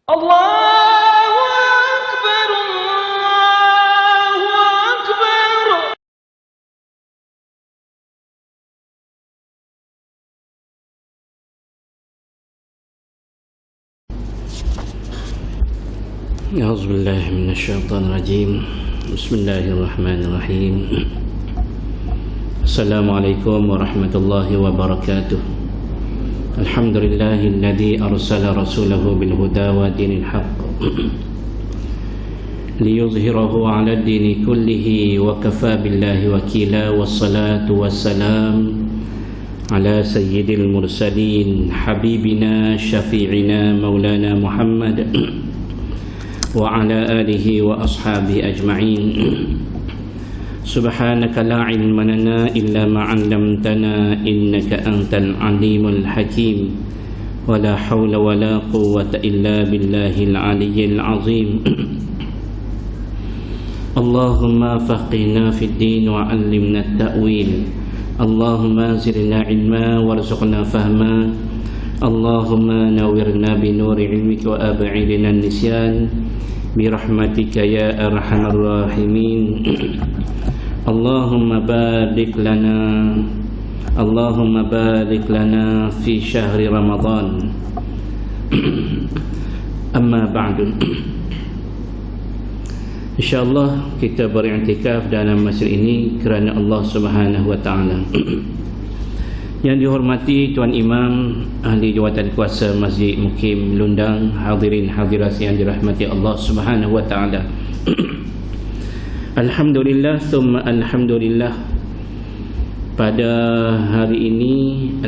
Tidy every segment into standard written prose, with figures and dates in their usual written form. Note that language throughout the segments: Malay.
Allahu Akbar, Allahu Akbar. A'udzubillahi minasyaitonirrajim. Bismillahirrahmanirrahim. Assalamualaikum warahmatullahi wabarakatuh. Alhamdulillahilladzi arsala rasulahu bil huda wa dinil haqq liyuzhirahu 'ala ad-dini kullihi wa kafa billahi wakila. Wassalatu wassalam ala sayyidil mursalin habibina syafi'ina maulana Muhammad wa ala alihi wa ashabihi ajma'in. Subhanaka la ilma lana illa ma 'allamtana innaka antal alimul hakim. Wa la hawla wa la quwwata illa billahil aliyyil azim. Allahumma faqihna fid din wa 'allimna at-ta'wil. Allahumma zidna ilma warzuqna fahma. Allahumma nawwirna bi nuri ilmika wa ab'idna an-nisyan birahmatika ya arhamar rahimin. Allahumma barik lana, Allahumma barik lana fi syahri Ramadan. Amma ba'du. InsyaAllah kita beriktikaf dalam masjid ini kerana Allah Subhanahu wa ta'ala. Yang dihormati Tuan Imam Ahli Jawatan Kuasa Masjid Mukim Lundang, hadirin hadirat yang dirahmati Allah Subhanahu wa ta'ala. Alhamdulillah thumma alhamdulillah. Pada hari ini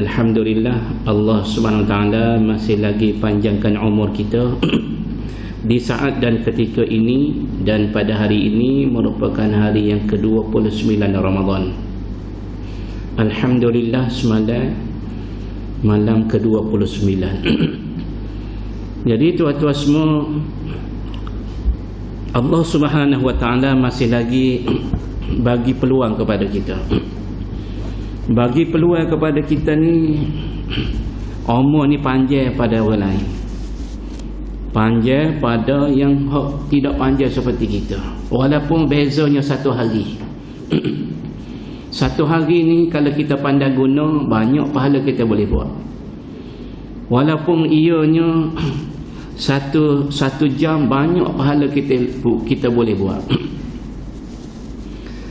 alhamdulillah Allah Subhanahu wa ta'ala masih lagi panjangkan umur kita di saat dan ketika ini, dan pada hari ini merupakan hari yang ke-29 Ramadan. Alhamdulillah, semalam malam ke-29. Jadi tuan-tuan semua, Allah Subhanahu wa ta'ala masih lagi bagi peluang kepada kita. Bagi peluang kepada kita ni, umur ni panjang pada orang lain, panjang pada yang tidak panjang seperti kita. Walaupun bezanya satu hari. Satu hari ni kalau kita pandai guna, banyak pahala kita boleh buat. Walaupun ianya satu jam, banyak pahala kita boleh buat.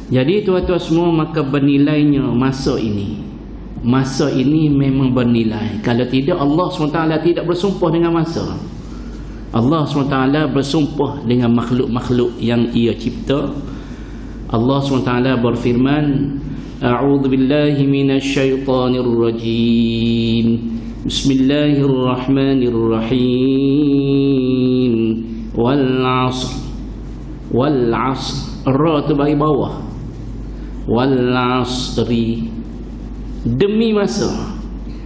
Jadi tuan-tuan semua, maka bernilainya masa ini. Masa ini memang bernilai. Kalau tidak, Allah SWT tidak bersumpah dengan masa. Allah SWT bersumpah dengan makhluk-makhluk yang ia cipta. Allah SWT berfirman, A'udzu billahi minasyaitonir rajim. Bismillahirrahmanirrahim. Wal 'ashr. Wal 'ashr. Ra tu bagi bawah. Wal 'ashri. Demi masa.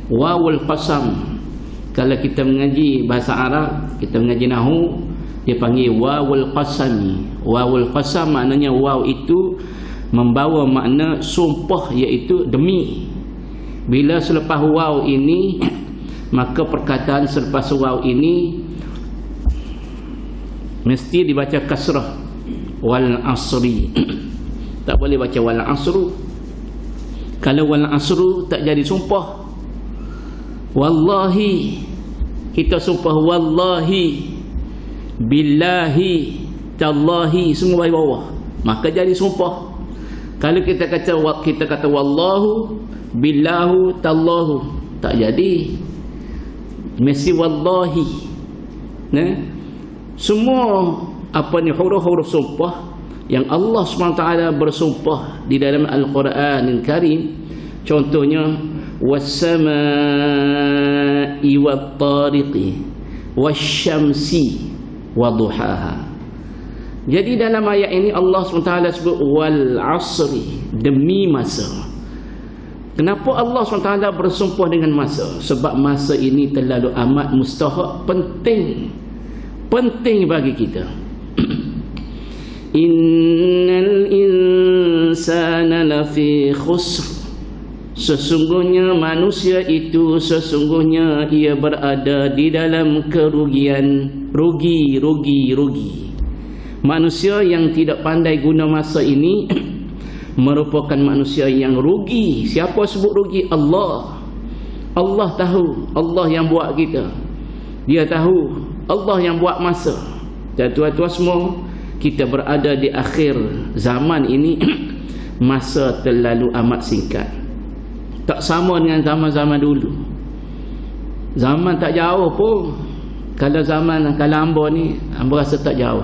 Wawul qasam. Kalau kita mengaji bahasa Arab, kita mengaji nahwu, dia panggil wawul qasami. Wawul qasam maknanya waw itu membawa makna sumpah, iaitu demi. Bila selepas waw ini, maka perkataan selepas waw ini mesti dibaca kasrah. Wal asri. Tak boleh baca wal asru. Kalau wal asru tak jadi sumpah. Wallahi, kita sumpah wallahi, billahi, tallahi, semua bagi bawah, maka jadi sumpah. Kalau kita kata wallahu, billahu, tallahu, tak jadi, mesti wallahi. Semua apa ni huruf-huruf sumpah yang Allah SWT bersumpah di dalam Al-Quranul Karim. Contohnya was-samaa'i wat-tariqi wasyamsi waduhaha. Jadi dalam ayat ini Allah SWT sebut wal asri, demi masa. Kenapa Allah SWT bersumpah dengan masa? Sebab masa ini terlalu amat mustahak, penting bagi kita. Innal insana lafi khusr. Sesungguhnya manusia itu sesungguhnya ia berada di dalam kerugian. Rugi. Manusia yang tidak pandai guna masa ini merupakan manusia yang rugi. Siapa sebut rugi? Allah. Allah tahu. Allah yang buat kita. Dia tahu. Allah yang buat masa. Dan tuan-tuan semua, kita berada di akhir zaman ini. Masa terlalu amat singkat. Tak sama dengan zaman-zaman dulu. Zaman tak jauh pun. Kalau hamba ni, hamba rasa tak jauh.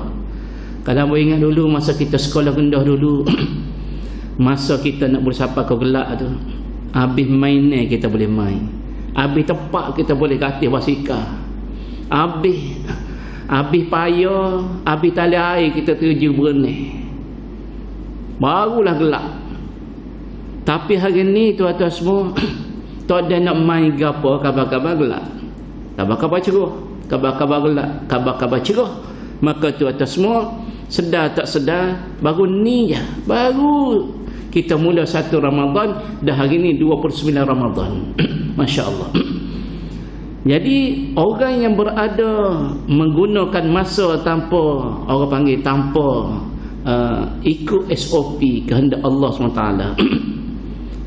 Kalau hamba ingat dulu masa kita sekolah rendah dulu, masa kita nak bersapa ke gelak tu, habis main ni kita boleh main. Habis tepak kita boleh katih basikal. Habis payah, habis tali air kita terjun berenang. Barulah gelap. Tapi hari ni tuan-tuan semua tak ada nak main gapo kabar-kabar gelap. Kabar-kabar cerah, kabar-kabar gelap, kabar-kabar cerah. Maka tuan-tuan semua sedar tak sedar baru ni je. Baru kita mula 1 Ramadan, dah hari ni 29 Ramadan. Masya-Allah. Jadi orang yang berada menggunakan masa tanpa, orang panggil tanpa ikut SOP kehendak Allah SWT,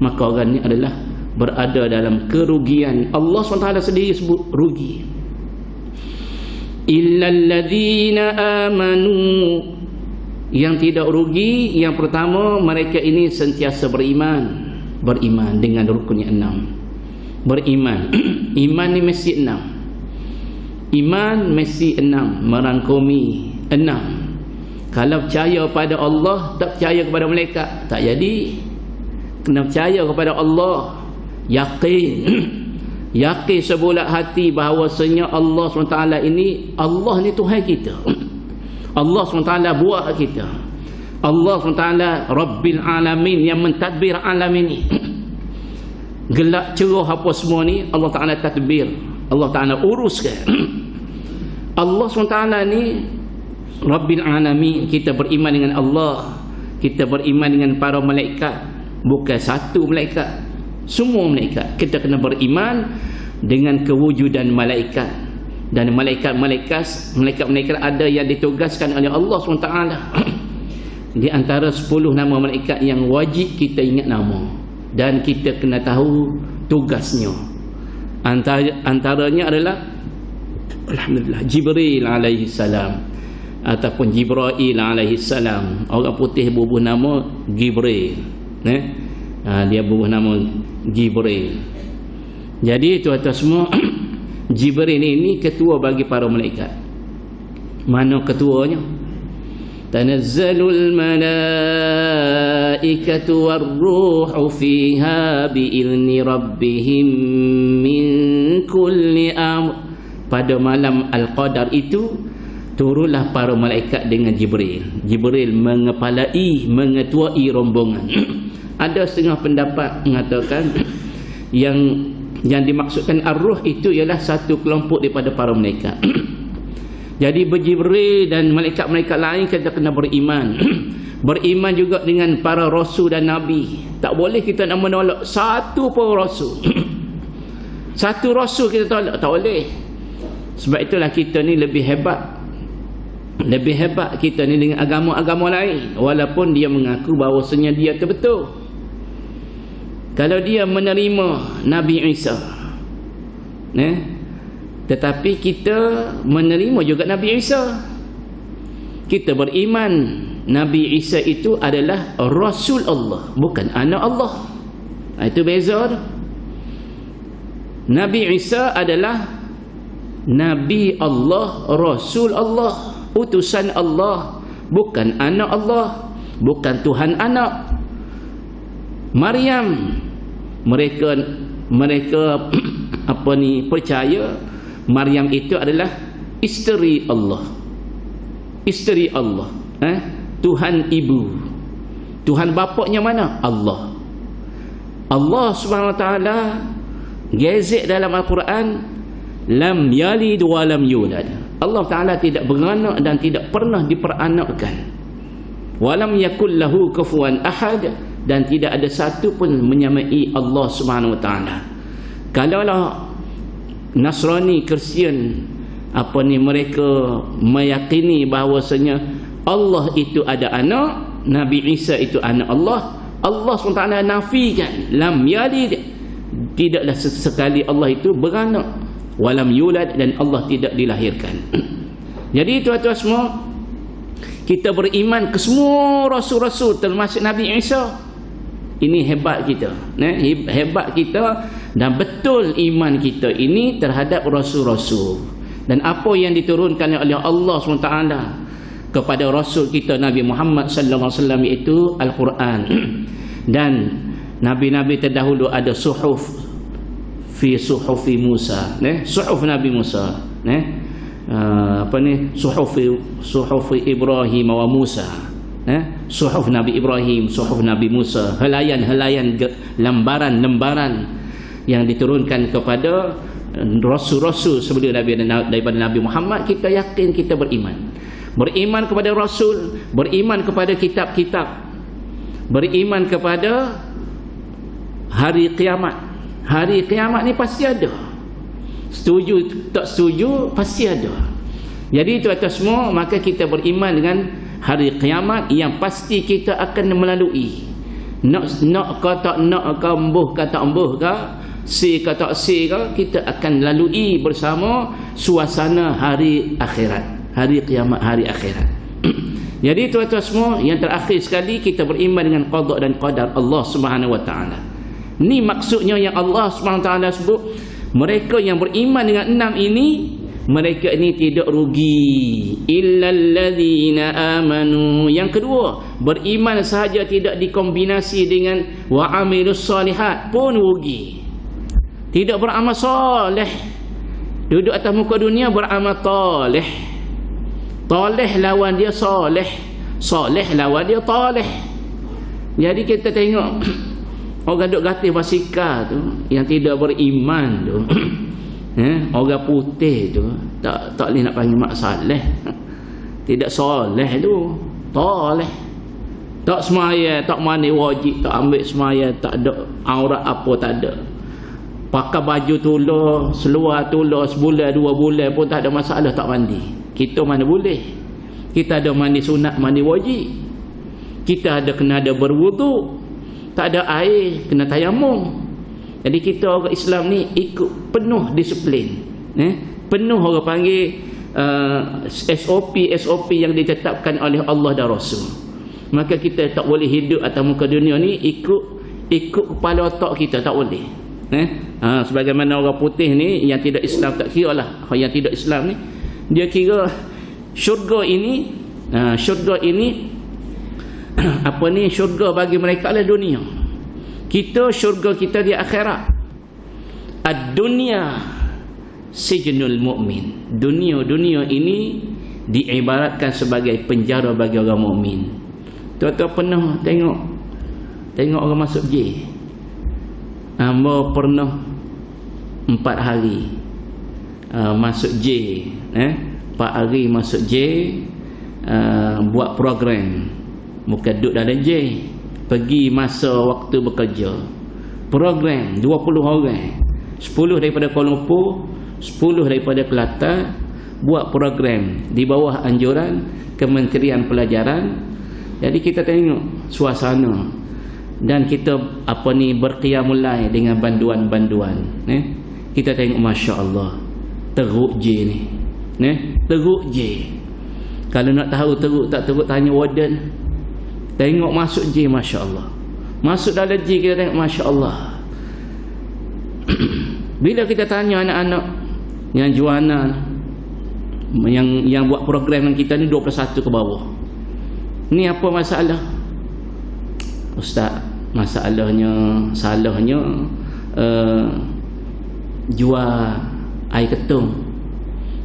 maka orang ni adalah berada dalam kerugian. Allah SWT sendiri sebut rugi. Illal ladzina amanu, yang tidak rugi yang pertama, mereka ini sentiasa beriman dengan rukun yang 6. Beriman. Iman ni mesti 6. Iman mesti 6, merangkumi 6. Kalau percaya pada Allah, tak percaya kepada malaikat, tak jadi. Kena percaya kepada Allah. Yakin sebulat hati bahawasanya Allah SWT ini, Allah ni Tuhan kita. Allah SWT buat kita. Allah SWT Rabbil Alamin, yang mentadbir alam ini. Gelap cerah apa semua ni Allah Ta'ala tadbir, Allah Ta'ala uruskan. Allah SWT ni Rabbil Alamin. Kita beriman dengan Allah, kita beriman dengan para malaikat. Bukan satu malaikat, semua malaikat. Kita kena beriman dengan kewujudan malaikat. Dan malaikat-malaikat ada yang ditugaskan oleh Allah SWT. Di antara 10 nama malaikat yang wajib kita ingat nama, dan kita kena tahu tugasnya. Antaranya adalah alhamdulillah Jibril alaihi salam ataupun Jibril alaihi salam. Orang putih bubuh nama Jibril, dia bubuh nama Jibril. Jadi tuan-tuan semua, Jibril ini ketua bagi para malaikat. Mana ketuanya? Tanazzalul malaikatu warruhu fiha bi'izni rabbihim min kulli amr. Pada malam Al-Qadar itu turunlah para malaikat dengan Jibril. Jibril mengetuai rombongan. Ada setengah pendapat mengatakan yang dimaksudkan ar-ruh itu ialah satu kelompok daripada para malaikat. Jadi berjibril dan malaikat-malaikat lain kita kena beriman. Beriman juga dengan para rasul dan nabi. Tak boleh kita nak menolak satu pun rasul. Satu rasul kita tolak, tak boleh. Sebab itulah kita ni lebih hebat. Lebih hebat kita ni dengan agama-agama lain, walaupun dia mengaku bahawasanya dia terbetul. Kalau dia menerima Nabi Isa, tetapi kita menerima juga Nabi Isa. Kita beriman Nabi Isa itu adalah Rasul Allah, bukan anak Allah. Itu beza. Nabi Isa adalah Nabi Allah, Rasul Allah, utusan Allah, bukan anak Allah, bukan Tuhan anak. Maryam, mereka percaya Maryam itu adalah isteri Allah. Isteri Allah, Tuhan ibu. Tuhan bapaknya mana? Allah. Allah Subhanahu wa taala gezek dalam Al-Quran, lam yalid wa lam yulad. Allah Taala tidak beranak dan tidak pernah diperanakkan. Walam yakul lahu kufuwan ahad, dan tidak ada satu pun menyamai Allah Subhanahu Wa Taala. Kalaulah Nasrani, Kristian, mereka meyakini bahawasanya Allah itu ada anak, Nabi Isa itu anak Allah, Allah SWT nafikan, lam yalid, tidaklah sekali Allah itu beranak, walam yulad, dan Allah tidak dilahirkan. Jadi tuan-tuan semua, kita beriman ke semua rasul-rasul termasuk Nabi Isa. Ini hebat kita, hebat kita, dan betul iman kita ini terhadap rasul-rasul dan apa yang diturunkan oleh Allah SWT kepada rasul kita Nabi Muhammad sallallahu alaihi wasallam, iaitu Al-Quran. Dan nabi-nabi terdahulu ada suhuf fi suhufi Musa, suhuf Nabi Musa, suhufi Ibrahim wa Musa, suhuf Nabi Ibrahim, suhuf Nabi Musa, helayan-helayan lembaran-lembaran yang diturunkan kepada rasul-rasul sebelum daripada Nabi Muhammad. Kita yakin, kita beriman kepada rasul, beriman kepada kitab-kitab, beriman kepada hari kiamat. Hari kiamat ni pasti ada, setuju tak setuju pasti ada. Jadi tuan-tuan semua, maka kita beriman dengan hari kiamat yang pasti kita akan melalui. Nak ke tak nak ke, embuh ke tak embuh ke, si ke tak si ke, kita akan lalui bersama suasana hari akhirat, hari kiamat, hari akhirat. Jadi tuan-tuan semua, yang terakhir sekali, kita beriman dengan qada dan qadar Allah Subhanahu Wa Taala. Ni maksudnya yang Allah Subhanahu Wa Taala sebut, mereka yang beriman dengan 6 ini, mereka ini tidak rugi. Illal ladzina amanu. Yang kedua, beriman sahaja tidak dikombinasi dengan wa amilus solihat pun rugi. Tidak beramal soleh, duduk atas muka dunia beramal toleh. Toleh lawan dia soleh, soleh lawan dia toleh. Jadi kita tengok orang duk gatih basikal tu, yang tidak beriman tu, orang putih tu, tak boleh nak panggil mak saleh, tidak soleh tu, toleh. Tak semaya, tak mandi wajib, tak ambil semaya, tak ada aurat apa, tak ada. Pakai baju tular, seluar tular sebulan 2 bulan pun tak ada masalah, tak mandi. Kita mana boleh? Kita ada mandi sunat, mandi wajib. Kita ada berwuduk, tak ada air, kena tayamum. Jadi kita orang Islam ni ikut penuh disiplin, penuh orang panggil SOP yang ditetapkan oleh Allah dan Rasul. Maka kita tak boleh hidup atas muka dunia ni ikut kepala otak kita, tak boleh. Sebagaimana orang putih ni yang tidak Islam, tak kira lah yang tidak Islam ni, dia kira syurga ini syurga bagi mereka adalah dunia. Kita, syurga kita di akhirat. Ad-dunya sijnul mu'min. Dunia ini diibaratkan sebagai penjara bagi orang mukmin. Tuan-tuan pernah tengok orang masuk J. Hamba pernah 4 hari masuk J, 4 hari masuk J, buat program. Bukan duduk dalam J, pergi masa waktu bekerja. Program 20 orang, 10 daripada Kuala Lumpur, 10 daripada Kelantan, buat program di bawah anjuran Kementerian Pelajaran. Jadi kita tengok suasana, dan kita berqiyamul lail dengan banduan-banduan. Kita tengok, Masya Allah, teruk J ni, teruk J. Kalau nak tahu teruk tak teruk, tanya warden. Tengok masuk J, Masya Allah. Masuk dalam J, kita tengok, Masya Allah. Bila kita tanya anak-anak yang jualan, yang buat program dengan kita ni 21 ke bawah, ni apa masalah? Ustaz, salahnya jual air ketung.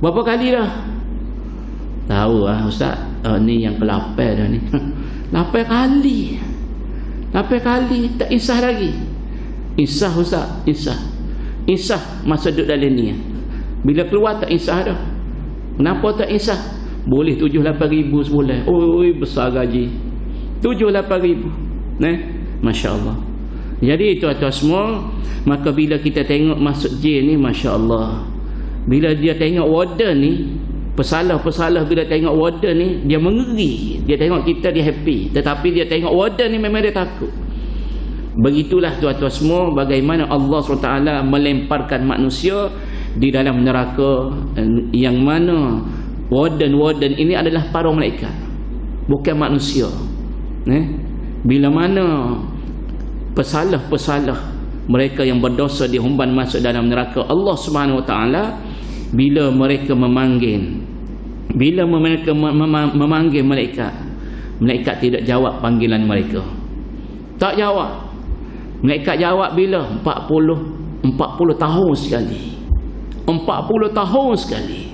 Berapa kali dah? Tahu lah Ustaz, ni yang ke-8 dah ni. 8 kali, tak insah lagi. Insah Ustaz, insah masa duduk dalam ni. Bila keluar tak insah dah. Kenapa tak insah? Boleh 7-8 ribu sebulan. Oi, besar gaji 7-8 ribu. Masya-Allah. Jadi tuan-tuan semua, maka bila kita tengok masuk jail ni, masya-Allah, bila dia tengok warden ni, pesalah-pesalah bila tengok warden ni, dia mengeri. Dia tengok kita, dia happy. Tetapi dia tengok warden ni memang dia takut. Begitulah tuan-tuan semua bagaimana Allah SWT melemparkan manusia di dalam neraka, yang mana warden-warden ini adalah para malaikat, bukan manusia. Bila mana pesalah-pesalah mereka yang berdosa dihumban masuk dalam neraka Allah Subhanahu Wa Taala, bila mereka memanggil, bila mereka memanggil malaikat, malaikat tidak jawab panggilan mereka. Tak jawab. Malaikat jawab bila? 40 tahun sekali. 40 tahun sekali.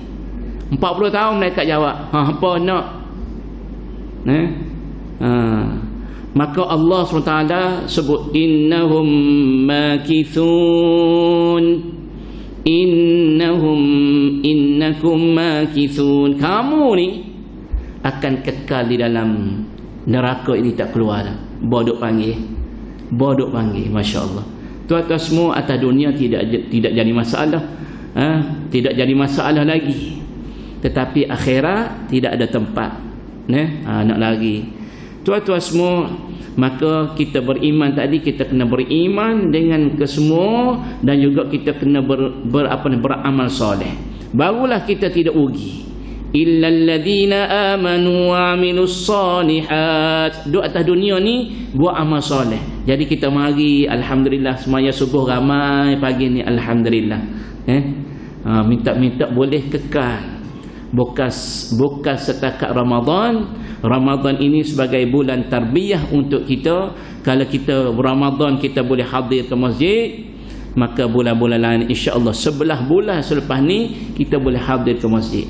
40 tahun malaikat jawab. Apa nak? Maka Allah SWT sebut innahum makithun, innakum makithun. Kamu ni akan kekal di dalam neraka ini, tak keluar. Bodok panggil, Masya Allah. Tuan-tuan semua, atas dunia tidak jadi masalah, tidak jadi masalah lagi. Tetapi akhirat tidak ada tempat. Nak lagi. Tuan-tuan semua, maka kita beriman tadi, kita kena beriman dengan kesemua, dan juga kita kena beramal soleh. Barulah kita tidak rugi. Illal ladzina amanu wa amilus solihat. Duk atas dunia ni buat amal soleh. Jadi kita mari, alhamdulillah, semaya subuh ramai pagi ni, alhamdulillah. Minta-minta boleh kekal. Bukan setakat Ramadan. Ramadan ini sebagai bulan tarbiyah untuk kita. Kalau kita Ramadan kita boleh hadir ke masjid, maka bulan-bulan lain insya-Allah 11 bulan selepas ni kita boleh hadir ke masjid.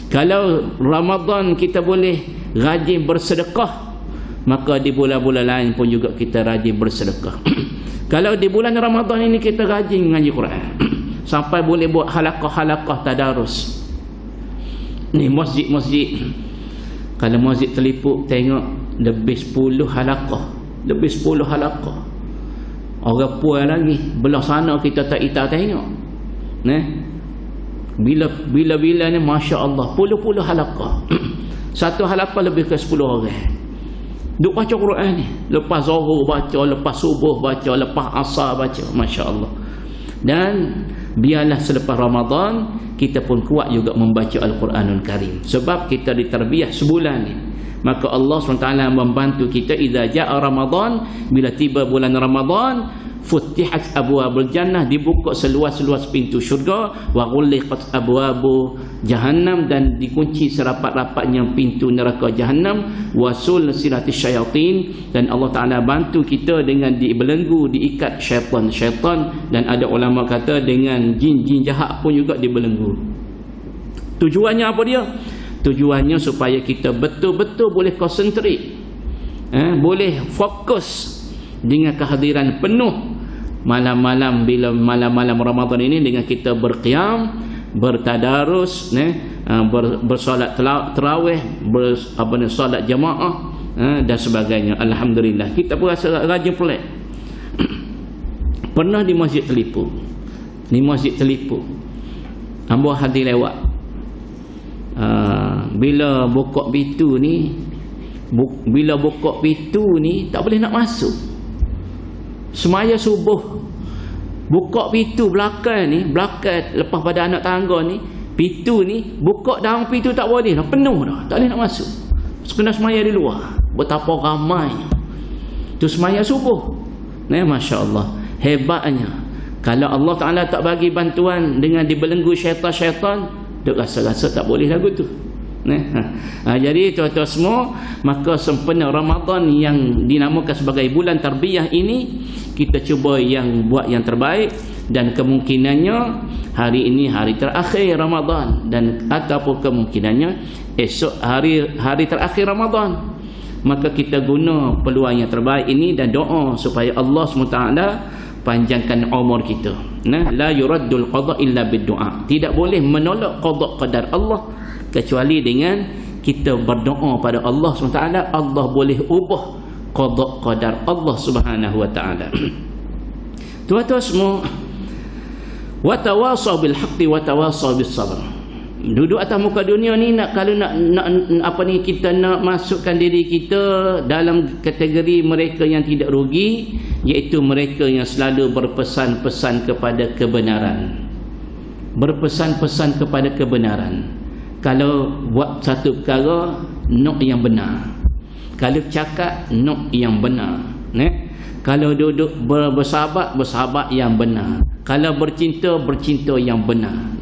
Kalau Ramadan kita boleh rajin bersedekah, maka di bulan-bulan lain pun juga kita rajin bersedekah. Kalau di bulan Ramadan ini kita rajin mengaji Quran, sampai boleh buat halaqah-halaqah tadarus. Ni masjid-masjid, kalau masjid Telipuk tengok lebih 10 halaqah, lebih 10 halaqah. Orang puan lagi belah sana kita tak tengok. Bila ni masya-Allah puluh-puluh halaqah. Satu halaqah lebih ke 10 orang. Duk baca Quran ni, lepas zuhur baca, lepas subuh baca, lepas asar baca, masya-Allah. Dan biarlah selepas Ramadan kita pun kuat juga membaca Al-Quranul Karim, sebab kita ditarbiyah sebulan ni. Maka Allah SWT membantu kita. Idza jaa Ramadan, bila tiba bulan Ramadan, futihat abwabul jannah, dibuka seluas-luas pintu syurga, wa ghulliqat abwabu jahannam, dan dikunci serapat-rapatnya pintu neraka jahannam, wa sulsilatis syayatin, dan Allah Taala bantu kita dengan dibelenggu, diikat syaitan, dan ada ulama kata dengan jin-jin jahat pun juga dibelenggu. Tujuannya apa dia? Tujuannya supaya kita betul-betul boleh konsentrate, boleh fokus dengan kehadiran penuh malam-malam, bila malam-malam Ramadan ini, dengan kita berqiyam, bertadarus, bersolat tarawih, solat jamaah, dan sebagainya. Alhamdulillah, kita pun rasa rajin pelik. Pernah di Masjid Telipuk, hamba hadir lewat. Bila buka pintu ni, tak boleh nak masuk. Semaya subuh buka pintu belakang ni, belakang lepas pada anak tangga ni, pintu ni buka, dalam pintu tak boleh dah, penuh dah, tak boleh nak masuk. Kena semaya di luar. Betapa ramainya tu semaya subuh. Masya-Allah, hebatnya. Kalau Allah Taala tak bagi bantuan dengan dibelenggu syaitan-syaitan, duk rasa-rasa tak boleh lagu tu. Jadi tuan-tuan semua, maka sempena Ramadan yang dinamakan sebagai bulan tarbiyah ini, kita cuba buat yang terbaik. Dan kemungkinannya hari ini hari terakhir Ramadan, dan ataupun kemungkinannya esok hari terakhir Ramadan, maka kita guna peluang yang terbaik ini dan doa supaya Allah SWT panjangkan umur kita. La yuraddul qada illa bid-du'a. Tidak boleh menolak qada qadar Allah kecuali dengan kita berdoa pada Allah SWT. Allah boleh ubah qada qadar Allah Subhanahu wa taala. Tuan-tuan semua, wa tawasaw bil haqqi wa tawasaw bis sabr. Duduk atas muka dunia ni kalau nak kita nak masukkan diri kita dalam kategori mereka yang tidak rugi, iaitu mereka yang selalu berpesan-pesan kepada kebenaran. Berpesan-pesan kepada kebenaran. Kalau buat satu perkara, nak yang benar. Kalau cakap, nak yang benar. Kalau duduk bersahabat yang benar. Kalau bercinta yang benar.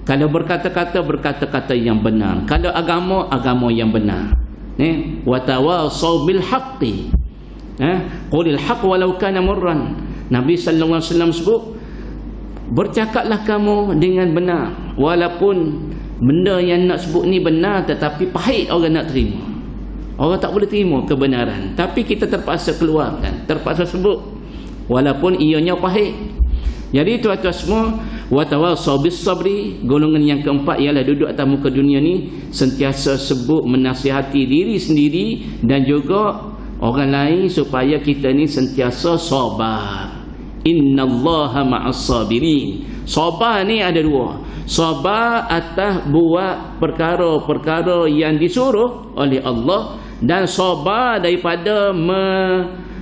Kalau berkata-kata yang benar. Kalau agama yang benar. Wa tawasaw bil haqqi. Qulil haqq walau kana murran. Nabi sallallahu alaihi wasallam sebut, bercakaplah kamu dengan benar walaupun benda yang nak sebut ni benar tetapi pahit orang nak terima. Orang tak boleh terima kebenaran, tapi kita terpaksa keluarkan, terpaksa sebut walaupun ianya pahit. Jadi tuan-tuan semua, wa tawasaw bis sabri, golongan yang keempat ialah duduk atas muka dunia ni sentiasa sebut menasihati diri sendiri dan juga orang lain supaya kita ni sentiasa sabar. Innallaha ma'as sabirin. Sabar ni ada dua. Sabar atas buat perkara-perkara yang disuruh oleh Allah, dan sabar daripada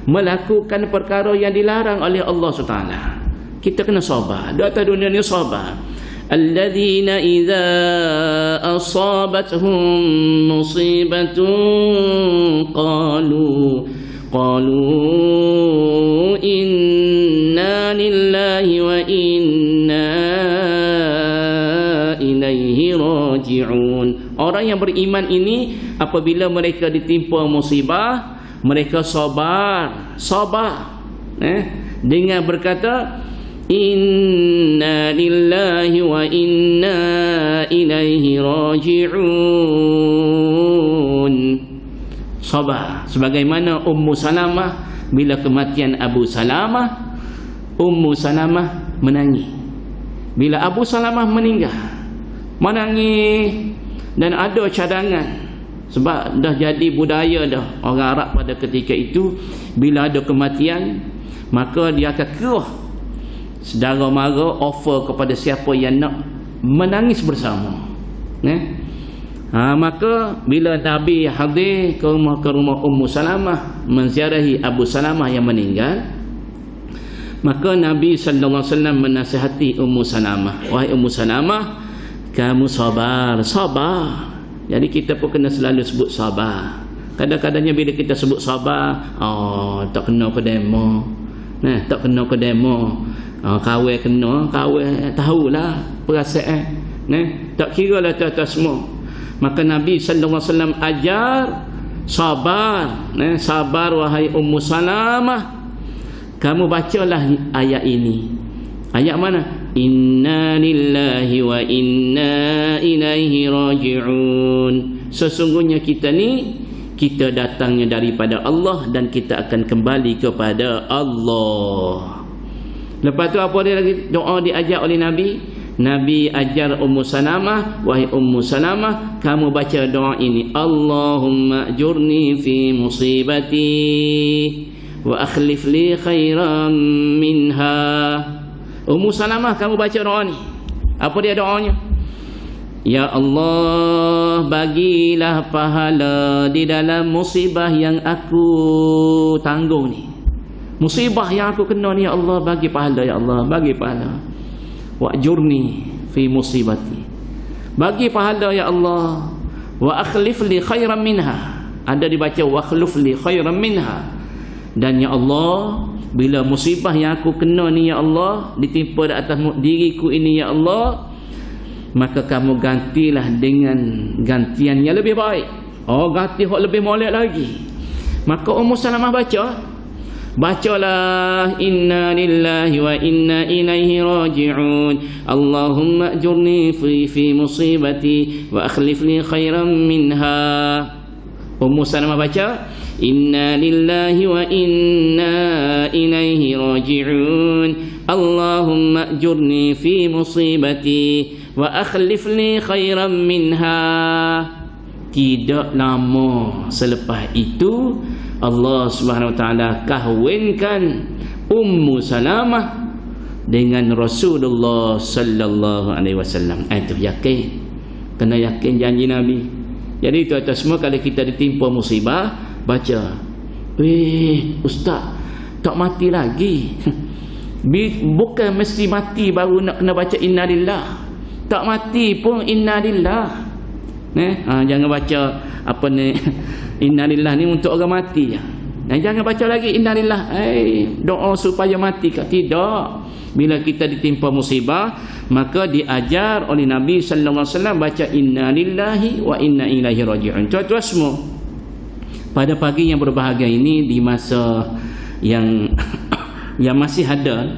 melakukan perkara yang dilarang oleh Allah SWT. Kita kena sabar. Di atas dunia ni sabar. Alladzina idza asabatuhum musibatun qalu inna lillahi wa inna ilaihi raji'un. Orang yang beriman ini apabila mereka ditimpa musibah, mereka sabar dengan berkata inna lillahi wa inna ilaihi raji'un. Sabar. Sebagaimana Ummu Salamah bila kematian Abu Salamah, Ummu Salamah menangis. Bila Abu Salamah meninggal, menangis, dan ada cadangan. Sebab dah jadi budaya dah orang Arab pada ketika itu, bila ada kematian maka dia akan keruh sedara mara offer kepada siapa yang nak menangis bersama. Maka bila Nabi hadir ke rumah Ummu Salamah menziarahi Abu Salamah yang meninggal, maka Nabi sallallahu alaihi wasallam menasihati Ummu Salamah, wahai Ummu Salamah, kamu sabar. Jadi kita pun kena selalu sebut sabar. Kadang-kadangnya bila kita sebut sabar, tak kena ke demo. Tak kena ke demo. Kawin kena, kawin tahulah perasaan. Tak kira lah tuan-tuan semua. Maka Nabi sallallahu alaihi wasallam ajar sabar. Sabar wahai Ummu Salamah. Kamu bacalah ayat ini. Ayat mana? Inna lillahi wa inna ilaihi raji'un. Sesungguhnya kita ni, kita datangnya daripada Allah dan kita akan kembali kepada Allah. Lepas tu apa dia lagi? Doa diajar oleh Nabi. Nabi ajar Ummu Salamah, wahai Ummu Salamah, kamu baca doa ini. Allahumma ajurni fi musibati wa akhlif li khairan minha. Ummu Salamah, kamu baca doa ni. Apa dia doanya? Ya Allah, bagilah pahala di dalam musibah yang aku tanggung ni. Musibah yang aku kena ni, ya Allah, bagi pahala, ya Allah, bagi pahala. Wa'jurni fi musibati. Bagi pahala, ya Allah. Wa akhlif li khairan minha. Ada dibaca wa akhlif li khairan minha. Dan ya Allah, bila musibah yang aku kena ni, ya Allah, ditimpa di atas diriku ini, ya Allah, maka kamu gantilah dengan gantian yang lebih baik. Ganti hak lebih molek lagi. Maka Ummu Salamah bacalah inna lillahi wa inna ilaihi raji'un. Allahumma ajurni fi musibati wa akhlif li khairan minha. Ummu Salamah baca inna lillahi wa inna ilaihi raji'un. Allahumma ajurni fi musibati wa akhlif li khairan minha. tidak lama selepas itu Allah Subhanahu Wa Taala kahwinkan Ummu Salamah dengan Rasulullah sallallahu alaihi wasallam. Itu yakin. Kena yakin janji Nabi. Jadi tuan-tuan semua, kalau kita ditimpa musibah, baca, ustaz, tak mati lagi. Bukan mesti mati baru nak kena baca innalillah. Tak mati pun innalillah. Jangan baca apa ni innalillah ni untuk orang mati je. Jangan baca lagi innalillah doa supaya mati ke? Tidak. Bila kita ditimpa musibah, maka diajar oleh Nabi sallallahu alaihi wasallam baca innalillahi wa inna ilaihi raji'un. Tuan-tuan semua, pada pagi yang berbahagia ini, di masa yang masih ada,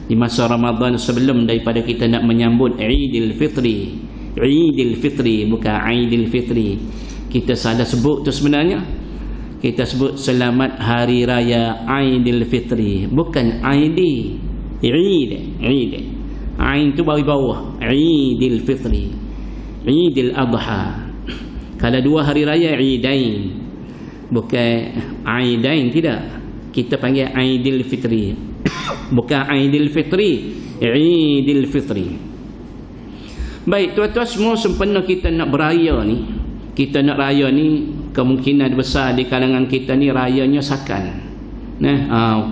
di masa Ramadan, sebelum daripada kita nak menyambut Aidil Fitri. Aidil Fitri, bukan Aidil Fitri. Kita salah sebut tu sebenarnya. Kita sebut selamat hari raya Aidil Fitri, bukan Aidi. Eid. Ain tu bawah bawah. Aidil Fitri, Aidil Adha. Kalau dua hari raya Aidain, bukan Aidain, tidak. Kita panggil Aidil Fitri. Bukan Aidil Fitri, Aidil Fitri. Baik, tuan-tuan semua, sempena kita nak beraya ni, kita nak raya ni, kemungkinan besar di kalangan kita ni rayanya sakan.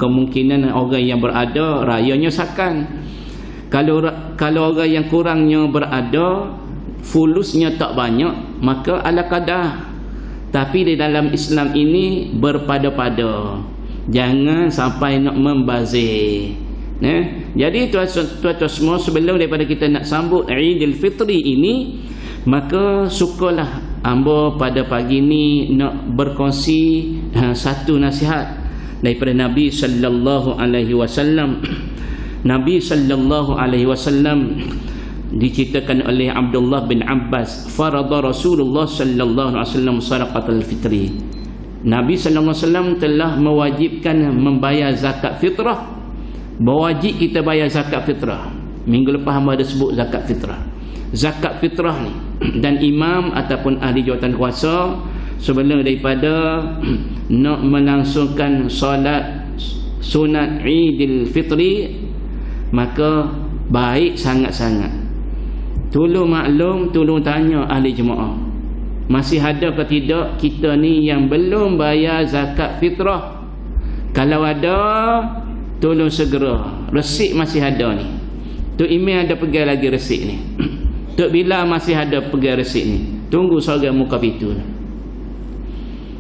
Kemungkinan orang yang berada rayanya sakan. Kalau orang yang kurangnya berada, fulusnya tak banyak, maka ala qadar. Tapi di dalam Islam ini berpada-pada, jangan sampai nak membazir. Jadi tuan-tuan semua, sebelum daripada kita nak sambut Aidil Fitri ini, maka sukalah hamba pada pagi ni nak berkongsi satu nasihat daripada Nabi sallallahu alaihi wasallam. Nabi sallallahu alaihi wasallam diceritakan oleh Abdullah bin Abbas, farada Rasulullah sallallahu alaihi wasallam sadaqatul fitri. Nabi sallallahu alaihi wasallam telah mewajibkan membayar zakat fitrah. Berwajib kita bayar zakat fitrah. Minggu lepas hamba ada sebut zakat fitrah. Zakat fitrah ni, dan imam ataupun ahli jawatan kuasa sebelum daripada nak melangsungkan solat sunat Aidil Fitri, maka baik sangat-sangat tolong maklum, tolong tanya ahli jemaah, masih ada ke tidak kita ni yang belum bayar zakat fitrah? Kalau ada, tolong segera. Resip masih ada ni. Tok email ada pegang lagi resip ni. Tok Bila masih ada pegang resip ni. Tunggu seorang muka pintu ni.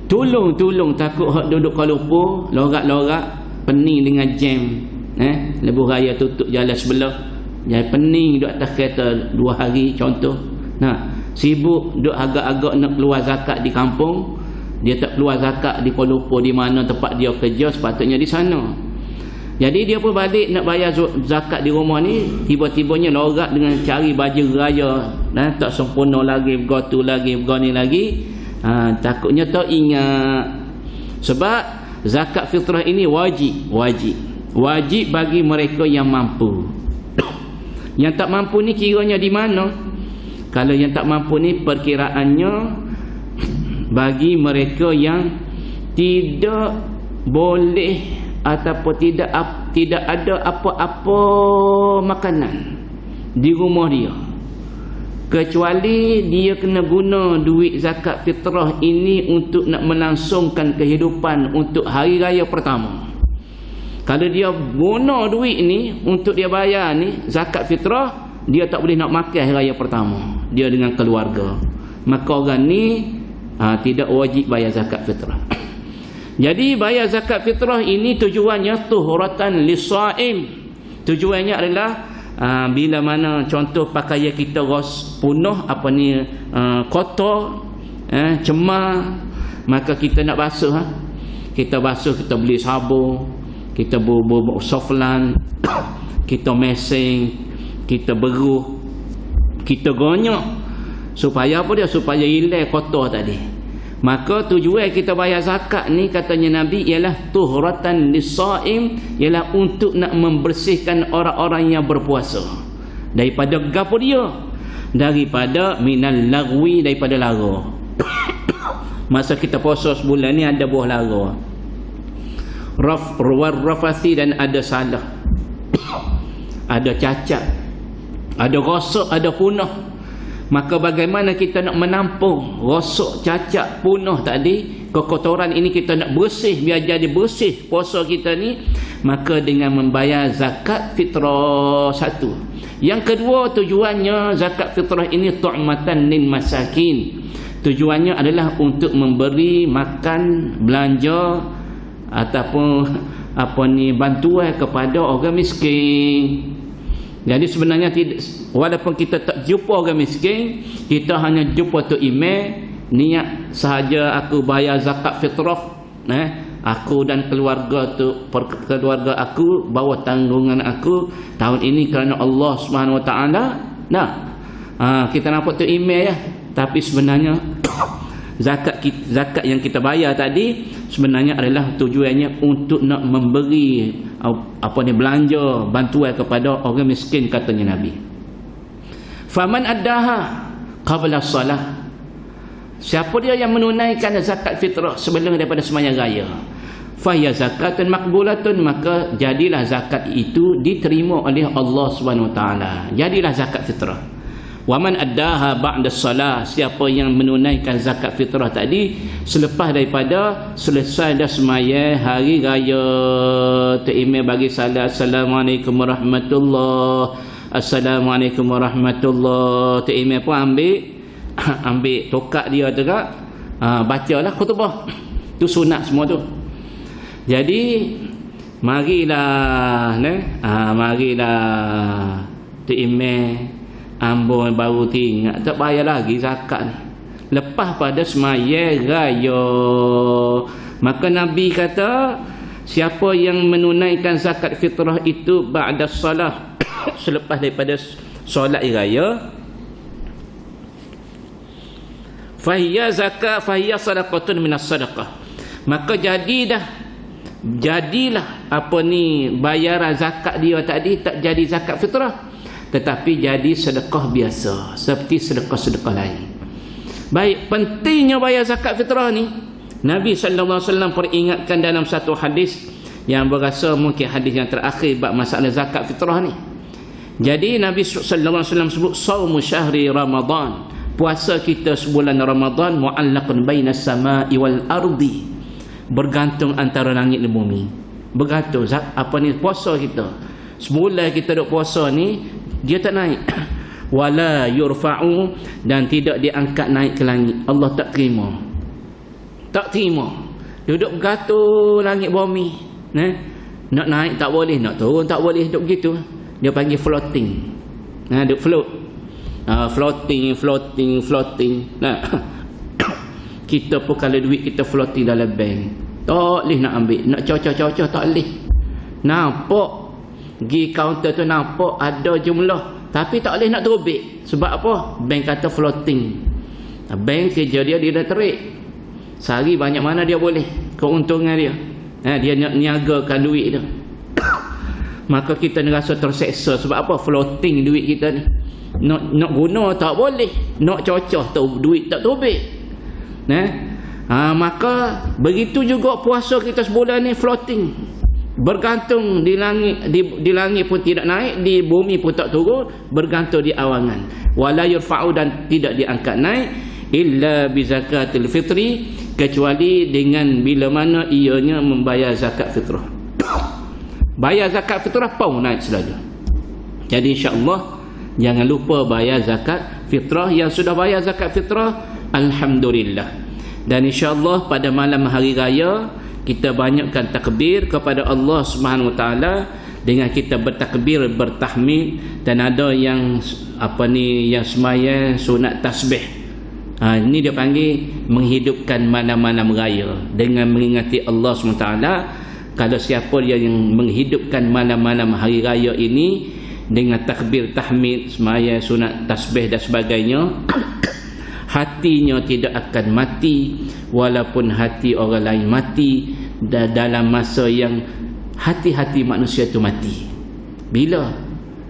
Tolong takut hak duduk Kuala Lumpur lorak-lorak pening dengan jam, lebuh raya tutup jalan sebelah, jadi pening duduk atas kereta 2 hari contoh. Sibuk duduk agak-agak nak keluar zakat di kampung, dia tak keluar zakat di Kuala Lumpur, di mana tempat dia kerja, sepatutnya di sana. Jadi dia pun balik nak bayar zakat di rumah ni, tiba-tibanya lorak dengan cari baju raya, tak sempurna lagi, begotu lagi, begoni lagi. Takutnya tak ingat. Sebab zakat fitrah ini wajib bagi mereka yang mampu. Yang tak mampu ni kiranya di mana? Kalau yang tak mampu ni perkiraannya bagi mereka yang tidak boleh ataupun tidak ada apa-apa makanan di rumah dia, kecuali dia kena guna duit zakat fitrah ini untuk nak melangsungkan kehidupan untuk hari raya pertama. Kalau dia guna duit ni untuk dia bayar ni zakat fitrah, dia tak boleh nak makan hari raya pertama dia dengan keluarga, maka orang ni tidak wajib bayar zakat fitrah. Jadi bayar zakat fitrah ini tujuannya tuhuratan lis-shaim. Tujuannya adalah bila mana contoh pakaian kita punah kotor, cemar, maka kita nak basuh. Kita basuh, kita beli sabun, kita soflan, kita mesing, kita beruh, kita gonyok, supaya apa dia? Supaya hilang kotor tadi. Maka tujuan kita bayar zakat ni, katanya Nabi, ialah tuhratan lis-shaim, ialah untuk nak membersihkan orang-orang yang berpuasa daripada gapo dia, daripada minal lagwi, daripada lara. Masa kita puasa sebulan ni ada buah lara, rafasi, dan ada salah, ada cacat, ada rosak, ada punah. Maka bagaimana kita nak menampung rosak, cacat, punah tadi, kekotoran ini kita nak bersih, biar jadi bersih puasa kita ni? Maka dengan membayar zakat fitrah satu. Yang kedua, tujuannya zakat fitrah ini tu'matan lil masakin. Tujuannya adalah untuk memberi makan, belanja ataupun bantuan kepada orang miskin. Jadi sebenarnya walaupun kita tak jumpa orang miskin, kita hanya jumpa tu email, niat sahaja aku bayar zakat fitrah, aku dan keluarga aku bawa tanggungan aku tahun ini kerana Allah Subhanahu Wa Taala. Kita nampak tu email ya. Tapi sebenarnya zakat yang kita bayar tadi sebenarnya adalah tujuannya untuk nak memberi belanja bantuan kepada orang miskin, katanya Nabi. Faman addaha qabla salah. Siapa dia yang menunaikan zakat fitrah sebelum daripada sembahyang raya, fahiya zakatun maqbulatun, maka jadilah zakat itu diterima oleh Allah Subhanahu Wa Taala. Jadilah zakat fitrah. Waman addaha ba'da salah, siapa yang menunaikan zakat fitrah tadi selepas daripada selesai dah semaya hari raya, terima bagi salam, assalamualaikum warahmatullahi, assalamualaikum warahmatullahi, terima pun ambil tokak dia tu kak, bacalah khutbah tu, sunat semua tu. Jadi marilah terima ambon baru tinggal, tak bayar lagi zakat ni lepas pada semaya raya. Maka Nabi kata, siapa yang menunaikan zakat fitrah itu ba'da salah, selepas daripada solat raya, fahiya zakat, fahiya sadaqatun minas sadaqah, maka jadilah bayaran zakat dia tadi tak jadi zakat fitrah, tetapi jadi sedekah biasa seperti sedekah-sedekah lain. Baik, pentingnya bayar zakat fitrah ni Nabi sallallahu alaihi wasallam peringatkan dalam satu hadis yang berasa mungkin hadis yang terakhir bab masalah zakat fitrah ni. Jadi Nabi sallallahu alaihi wasallam sebut saumu syahri Ramadan, puasa kita sebulan Ramadan, mu'allaqun bainas samai wal ardi, bergantung antara langit dan bumi. Bergantung puasa kita sebulan kita duk puasa ni, dia tak naik. Wala yurfa'u, dan tidak diangkat naik ke langit. Allah tak terima. Tak terima. Duduk bergantung langit bumi. Nak naik tak boleh, nak turun tak boleh, duduk begitu. Dia panggil floating. Duduk float. Floating. Kita pun kalau duit kita floating dalam bank, tak boleh nak ambil, nak cocok tak boleh. Nampak pergi kaunter tu, nampak ada jumlah tapi tak boleh nak terubik. Sebab apa? Bank kata floating. Bank kerja dia dah terik. Sehari banyak mana dia boleh, keuntungan dia. Dia nak niagakan duit tu. Maka kita rasa terseksa. Sebab apa? Floating duit kita ni. Nak guna tak boleh, nak cocok tu duit tak terubik. Maka begitu juga puasa kita sebulan ni floating, bergantung di langit pun tidak naik, di bumi pun tak turun, bergantung di awangan. Wala yurfa'u, dan tidak diangkat naik, illa bi zakatil fitri, kecuali dengan bila mana ianya membayar zakat fitrah. Bayar zakat fitrah pun naik selalu. Jadi insya-Allah jangan lupa bayar zakat fitrah. Yang sudah bayar zakat fitrah, alhamdulillah. Dan insya-Allah pada malam hari raya kita banyakkan takbir kepada Allah Subhanahu Wa Taala dengan kita bertakbir, bertahmid, dan ada yang yang semaya sunat tasbih. Ini dia panggil menghidupkan malam-malam raya dengan mengingati Allah Subhanahu Wa Taala. Kalau siapa yang menghidupkan malam-malam hari raya ini dengan takbir, tahmid, semaya sunat tasbih dan sebagainya, hatinya tidak akan mati, walaupun hati orang lain mati dalam masa yang hati-hati manusia itu mati. Bila?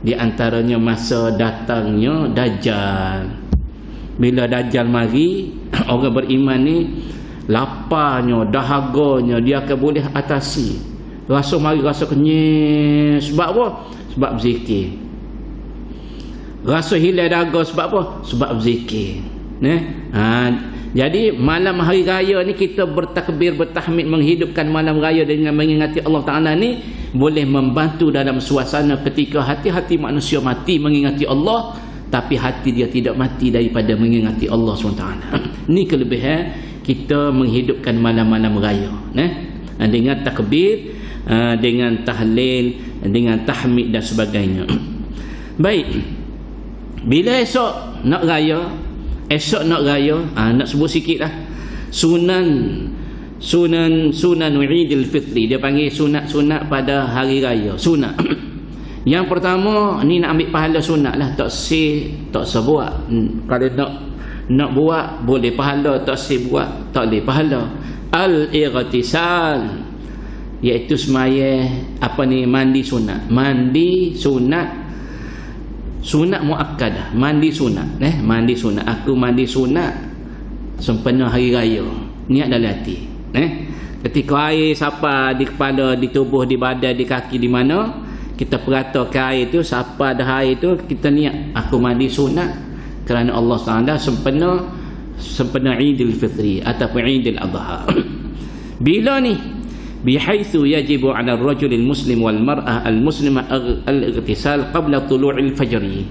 Di antaranya masa datangnya Dajjal. Bila Dajjal mari, orang beriman ni laparnya, dahaganya dia akan boleh atasi. Rasa mari rasa kenyang. Sebab apa? Sebab berzikir. Rasa hilang dahaga sebab apa? Sebab berzikir. Jadi malam hari raya ni kita bertakbir, bertahmid, menghidupkan malam raya dengan mengingati Allah Ta'ala ni boleh membantu dalam suasana ketika hati-hati manusia mati mengingati Allah, tapi hati dia tidak mati daripada mengingati Allah SWT. Ini kelebihan kita menghidupkan malam-malam raya, dengan takbir, dengan tahlil, dengan tahmid dan sebagainya. Baik, bila esok nak raya, nak sebut sikit lah sunan Idul Fitri. Dia panggil sunat pada hari raya. Sunat yang pertama ni nak ambil pahala sunat lah, tak sebuat. Kalau nak buat boleh pahala, tak buat tak boleh pahala. Al-Ightisal, iaitu semaya mandi sunat. Sunat muakkadah, mandi sunat. Mandi sunat. Aku mandi sunat sempena hari raya. Niat dalam hati. Ketika air sapa di kepala, di tubuh, di badan, di kaki, di mana, kita peratakan air tu, sapa ada air tu, kita niat aku mandi sunat kerana Allah SWT sempena Idul Fitri ataupun Idul Adha. Bila ni? Bihaitsu yajibu 'ala ar-rajul al-muslim wal mar'ah al-muslimah al-ightisal qabla tulu'il fajri.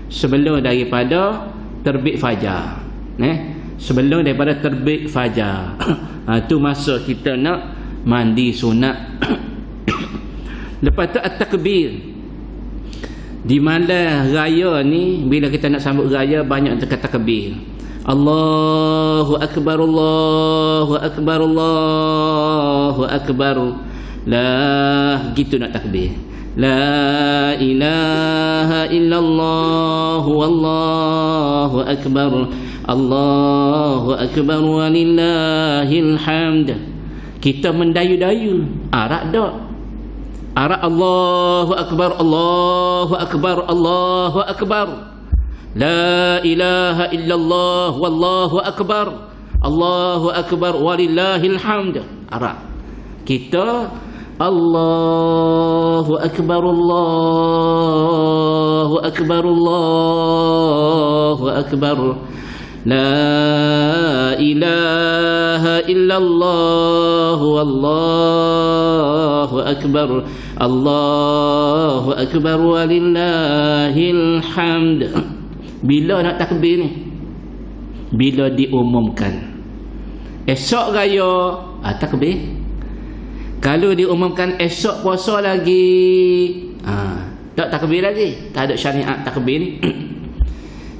Sebelum daripada terbit fajar. Sebelum daripada terbit fajar. Tu masa kita nak mandi sunat. Lepas tu at-takbir. Di malam raya ni, bila kita nak sambut raya, banyak dekat takbir. Allahu Akbar, Allahu Akbar, Allahu Akbar. Gitu nak takbir. La ilaha illallah wallahu akbar, Allahu Akbar walillahil hamd. Kita mendayu-dayu, arak dak. Arak Allahu Akbar, Allahu Akbar, Allahu Akbar. La ilaha illallah wallahu akbar, Allahu Akbar walillahil hamd. Arak. Kita Allahu Akbar, Allahu Akbar, Allahu Akbar. La ilaha illallah wallahu akbar, Allahu Akbar walillahil hamd. Bila nak takbir ni? Bila diumumkan esok raya, takbir. Kalau diumumkan esok puasa lagi, tak takbir lagi. Tak ada syariat takbir ni.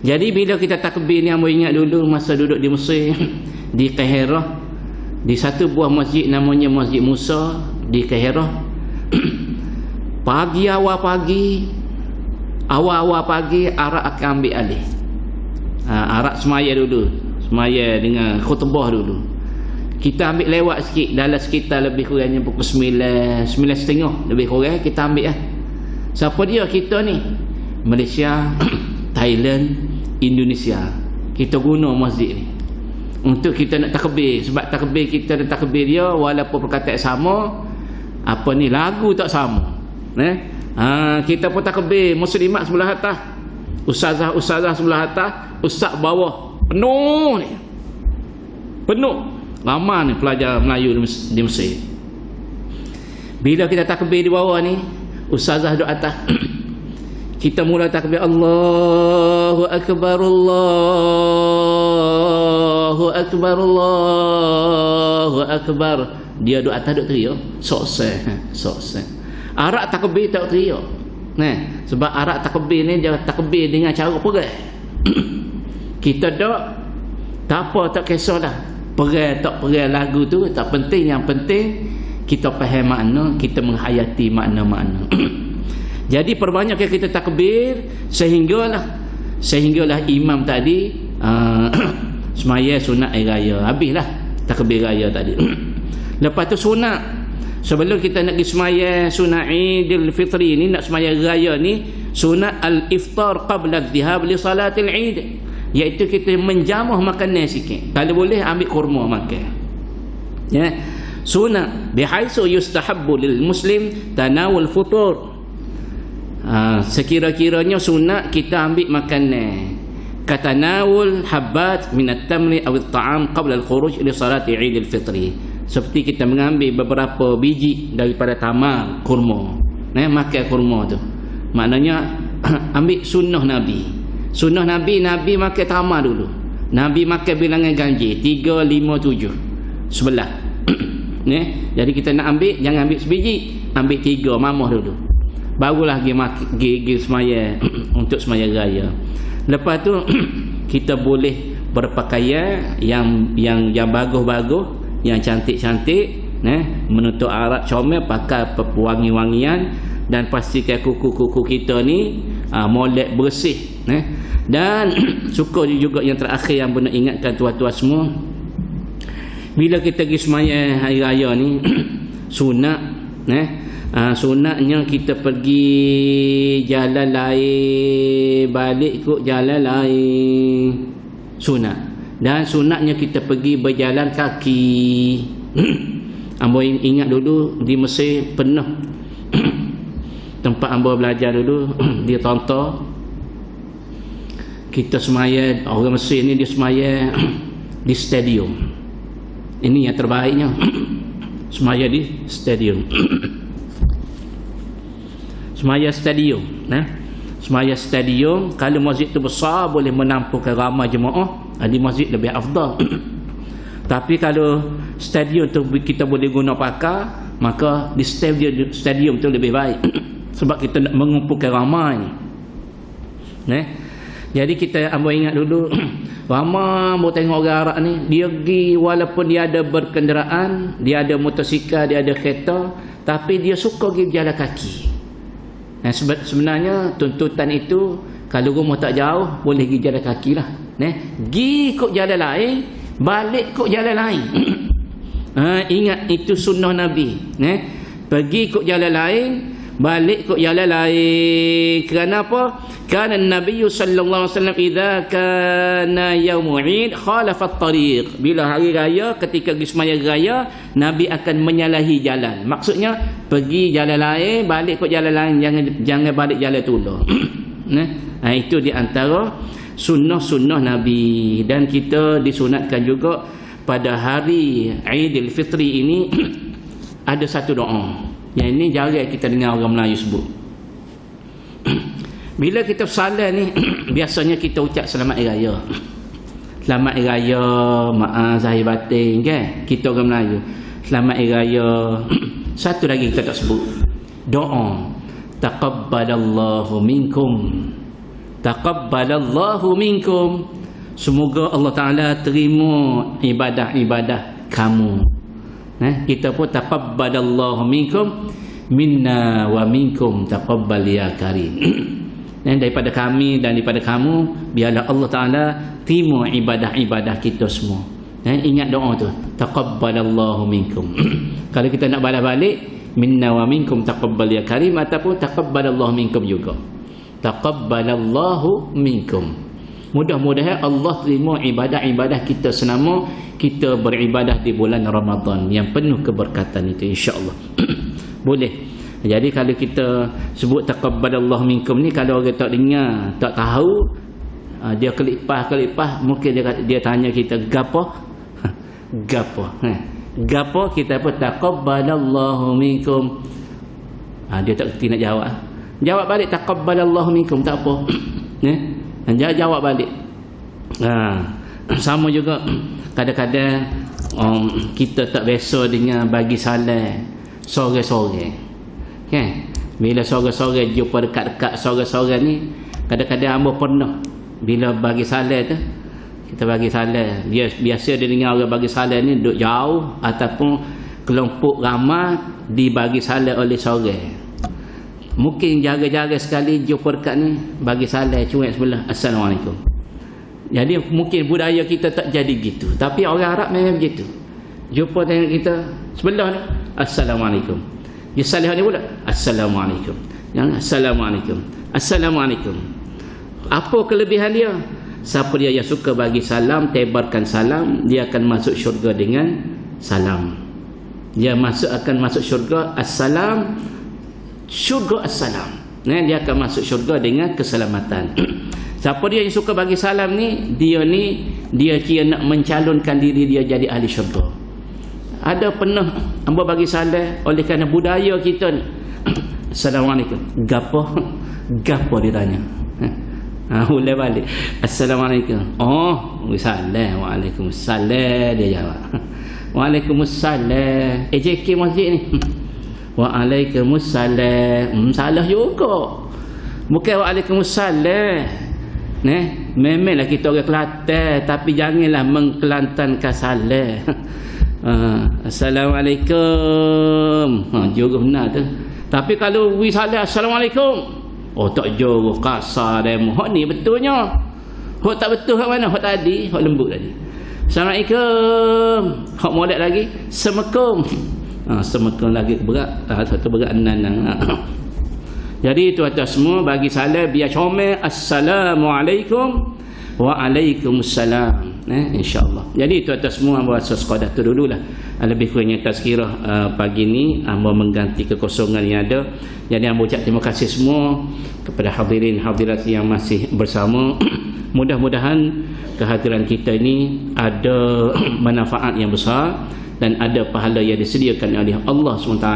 Jadi bila kita takbir ni, hamba ingat dulu masa duduk di Mesir, di Kairah, di satu buah masjid namanya Masjid Musa di Kairah. Awal-awal pagi Arak akan ambil alih. Arak semaya dulu, semaya dengan khutbah dulu. Kita ambil lewat sikit, dalam sekitar lebih kurangnya pukul 9:30 lebih kurang kita ambil lah. Siapa dia kita ni? Malaysia, Thailand, Indonesia. Kita guna masjid ni untuk kita nak takbir. Sebab takbir kita dan takbir dia walaupun perkataan sama, lagu tak sama. Kita pun takbir, muslimat sebelah atas, ustazah sebelah atas, ustaz bawah. Penuh ni, penuh. Ramai ni pelajar Melayu di Mesir. Bila kita takbir di bawah ni, ustazah duduk atas. Kita mula takbir Allahu Akbar, Allahu Akbar, Allahu Akbar. Dia duduk atas, duduk teriak sok-sok. Arak takbir tak teriak. Sebab arak takbir ni dia takbir dengan cara perai. Kita tak apa, tak kisahlah. Perai tak perai lagu tu tak penting. Yang penting kita faham makna, kita menghayati makna-makna. Jadi perbanyakkan kita takbir sehinggalah imam tadi semaya sunat air raya. Habislah takbir raya tadi. Lepas tu sunat, sebelum kita nak pergi semaya sunat Idul Fitri ni, nak semaya raya ni, sunat al-iftar qabla adh-dhihab li salatil Eid. iaitu kita menjamuh makanan sikit. Kalau boleh ambil kurma makan. Ya. Sunnah bihaitsu yustahabbu lil muslim tanawul futur. Sekira-kiranya sunat kita ambil makanan katanawul habbat min at-tamri aw at-ta'am qabla al-khuruj li salati Eid al-Fitri. Seperti kita mengambil beberapa biji daripada tamar kurma. Makan kurma tu. Maknanya ambil sunnah Nabi. Sunnah Nabi makan tamar dulu. Nabi makan bilangan ganjil 3, 5, 7. Sebelah. Jadi kita nak ambil, jangan ambil sebiji, ambil 3 mamah dulu. Barulah pergi semaya untuk semaya raya. Lepas tu kita boleh berpakaian yang bagus-bagus, yang cantik-cantik, menutup aurat comel, pakai wangi-wangian, dan pastikan kuku-kuku kita ni molek bersih. Dan suka juga yang terakhir yang benar ingatkan tuan-tuan semua, bila kita pergi semaya hari raya ni sunat, sunatnya kita pergi jalan lain, balik ikut jalan lain, sunat. Dan sunatnya kita pergi berjalan kaki. Ambo ingat dulu di Mesir penuh tempat ambo belajar dulu dia tonton kita semaya, orang Mesir ni dia semaya di stadium. Ini yang terbaiknya. Semaya di stadium. Semaya stadium. Semaya stadium, kalau masjid tu besar boleh menampungkan ramai jemaah, di masjid lebih afdal. Tapi kalau stadium tu kita boleh guna pakai, maka di stadium tu lebih baik. Sebab kita nak mengumpulkan ramai. Jadi kita ambil ingat dulu, ramai mau tengok orang Arab ni, dia pergi walaupun dia ada berkenderaan, dia ada motosikal, dia ada kereta, tapi dia suka pergi berjalan kaki. Sebenarnya tuntutan itu, kalau rumah tak jauh boleh pergi jalan kaki lah. Pergi ikut jalan lain, balik ikut jalan lain. Ingat itu sunnah Nabi. Pergi ikut jalan lain, balik ikut jalan lain. Kerana apa? Kerana Nabi sallallahu alaihi wasallam idza kana yaumul Eid khalafa at-tariq. Bila hari raya, ketika pergi semaya raya, Nabi akan menyalahi jalan. Maksudnya pergi jalan lain, balik ikut jalan lain, jangan balik jalan tula. Itu di antara sunnah-sunnah Nabi. Dan kita disunatkan juga pada hari Eid al-Fitri ini ada satu doa. Yang ini jarang kita dengar orang Melayu sebut. Bila kita bersalam ni, biasanya kita ucap selamat hari raya. Selamat hari raya, maaf zahir batin, kan? Kita orang Melayu. Selamat hari raya. Satu lagi kita tak sebut. Doa. Taqabbalallahu minkum. Taqabbalallahu minkum. Semoga Allah Ta'ala terima ibadah-ibadah kamu. Kita pun taqabbalallahu minkum, minna wa minkum taqabbal ya karim. Daripada kami dan daripada kamu, biarlah Allah Ta'ala terima ibadah-ibadah kita semua. Ingat doa tu, taqabbalallahu minkum. Kalau kita nak balas balik, minna wa minkum taqabbal ya karim, ataupun taqabbalallahu minkum juga. Taqabbalallahu minkum. Mudah-mudahan Allah terima ibadah-ibadah kita selama kita beribadah di bulan Ramadan yang penuh keberkatan itu, insya-Allah. Boleh. Jadi kalau kita sebut taqabbalallahu minkum ni, kalau orang tak dengar, tak tahu, dia kelipah, mungkin dia tanya kita gapo? Gapo? Gapo kita pun taqabbalallahu minkum. Dia tak kerti nak jawab. Jawab balik taqabbalallahu minkum, tak apa. Dia jawab balik. Sama juga kadang-kadang kita tak biasa dengan bagi salam sore-sore. Kan? Bila sore-sore jumpa dekat-dekat sore-sore ni, kadang-kadang hamba pernah bila bagi salam tu, kita bagi salam, dia biasa dia dengar orang bagi salam ni duduk jauh ataupun kelompok ramai dibagi salam oleh sore. Mungkin jaga-jaga sekali jumpa dekat ni, bagi salam cuek sebelah, Assalamualaikum. Jadi mungkin budaya kita tak jadi gitu, tapi orang Arab memang begitu. Jumpa dengan kita sebelah ni, Assalamualaikum. Dia salah ni pula, Assalamualaikum. Yang Assalamualaikum. Assalamualaikum. Apa kelebihan dia? siapa dia yang suka bagi salam, tebarkan salam, dia akan masuk syurga dengan salam. Dia akan masuk syurga assalam, syurga assalam. Dia akan masuk syurga dengan keselamatan. Siapa dia yang suka bagi salam ni, dia kira nak mencalonkan diri dia jadi ahli syurga. Ada pernah hamba bagi salam oleh kerana budaya kita ni. Assalamualaikum. Gapo dia tanya. Ulai balik. Assalamualaikum. Oh, salam. Waalaikumsalam dia jawab. Waalaikumsalam. JK masjid ni. Waalaikumsalam. Salah juga. Bukan waalaikumsalam. Memanglah kita orang Kelantan, tapi janganlah mengkelantankan salam. Assalamualaikum. Juga benar tu. Tapi kalau we salam assalamualaikum, oh tak jauh kasar demo. Hak ni betulnya. Hak tak betul hak mana? Hak tadi, hak lembut tadi. Assalamualaikum. Hak molek lagi, Assalamualaikum. Assalamualaikum lagi berat. Satu berat nanang. Jadi tuan-tuan semua bagi salam biar comel. Assalamualaikum. Waalaikumsalam. InsyaAllah. Jadi tuan-tuan semua bahasa sekadar tu dululah. Lebih kurangnya tazkirah pagi ni hamba mengganti kekosongan yang ada. Jadi hamba ucap terima kasih semua kepada hadirin hadirat yang masih bersama. Mudah-mudahan kehadiran kita ini ada manfaat yang besar dan ada pahala yang disediakan oleh Allah SWT.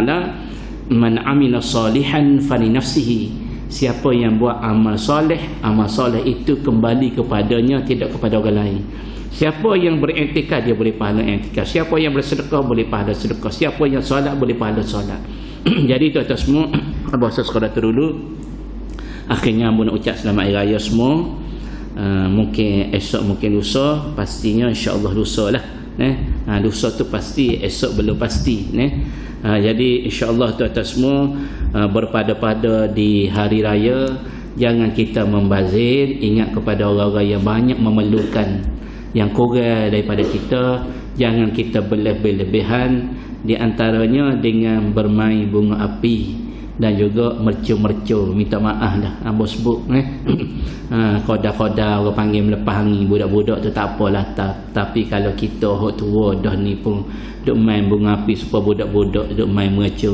Man amila salihan fali nafsihi. Siapa yang buat amal soleh itu kembali kepadanya, tidak kepada orang lain. Siapa yang beriktikad, dia boleh pahala iktikad. Siapa yang bersedekah, boleh pahala sedekah. Siapa yang solat, boleh pahala solat. Jadi tuan-tuan semua, bahasa sekadar dulu. Akhirnya hamba nak ucap selamat hari raya semua. Mungkin esok, mungkin lusa. Pastinya insya-Allah lusa lah. Lusa tu pasti, esok belum pasti. Jadi insya-Allah tuan-tuan semua berpada-pada di hari raya, jangan kita membazir. Ingat kepada orang-orang yang banyak memerlukan, yang kurang daripada kita. Jangan kita berlebih-lebihan, di antaranya dengan bermain bunga api dan juga mercu-mercu. Minta maaf dah hamba sebut koda-koda orang panggil melepas angin budak-budak tu tak apalah. Tapi kalau kita hok tua dah ni pun duk main bunga api supaya budak-budak duk main mercu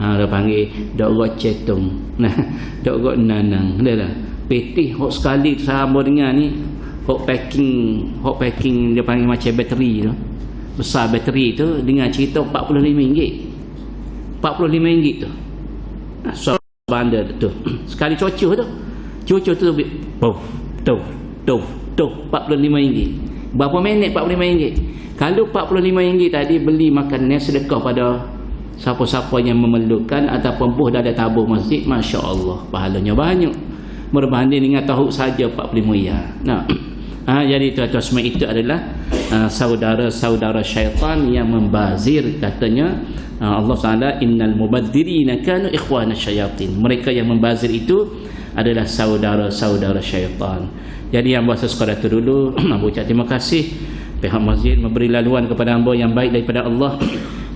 orang panggil dok rot cetung, dok rot nanang dah. Petih hok sekali sama dengan ni hok packing dia panggil macam bateri tu. Besar bateri tu dengan cerita RM45. RM45 tu. So bandar tu. Sekali cucu tu. Cucu tu tu RM45. Berapa minit RM45? Kalau RM45 tadi beli makanan sedekah pada siapa-siapa yang memerlukan ataupun buh dah ada tabur masjid, masya-Allah pahalanya banyak. Berbanding dengan tahu saja RM45. Jadi tuan-tuan semua, itu adalah saudara-saudara syaitan yang membazir. Katanya Allah SWT, innal mubadzirina kanu ikhwana syayatin. Mereka yang membazir itu adalah saudara-saudara syaitan. Jadi yang bahasa sekadar itu dulu. Abu ucap terima kasih pihak masjid memberi laluan kepada hamba yang baik daripada Allah,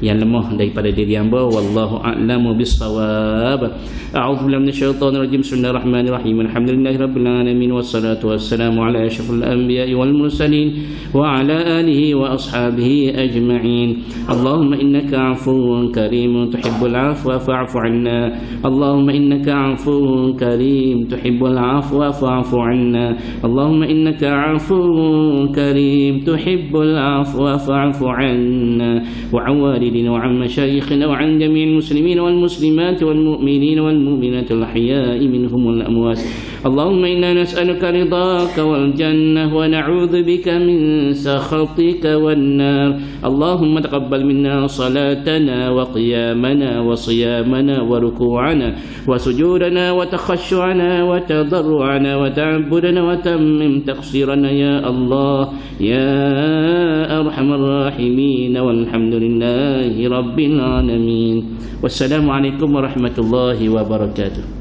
yang lemah daripada diri hamba. Wallahu a'lamu bis-shawab. A'udzu billahi minasyaitonir rajim. Bismillahirrahmanirrahim. Alhamdulillahirabbil alamin wassalatu wassalamu ala asyrafil anbiya'i wal mursalin wa ala alihi wa ashabihi ajma'in. Allahumma innaka 'afuwun karimun tuhibbul 'afwa fa'fu 'anna. Allahumma innaka 'afuwun karim tuhibbul 'afwa fa'fu 'anna. Allahumma innaka 'afuwun karim tuhibbul 'afwa fa'fu 'anna. Wa 'awali وعن مشايخنا وعن جميع المسلمين والمسلمات والمؤمنين والمؤمنات الأحياء منهم والأموات. اللهم إنا نسألك رضاك والجنة ونعوذ بك من سخطك والنار. اللهم تقبل منا صلاتنا وقيامنا وصيامنا وركوعنا وسجودنا وتخشعنا وتضرعنا وتعبدنا وتمم تقصيرنا يا الله يا أرحم الراحمين. والحمد لله رب العالمين. والسلام عليكم ورحمة الله وبركاته.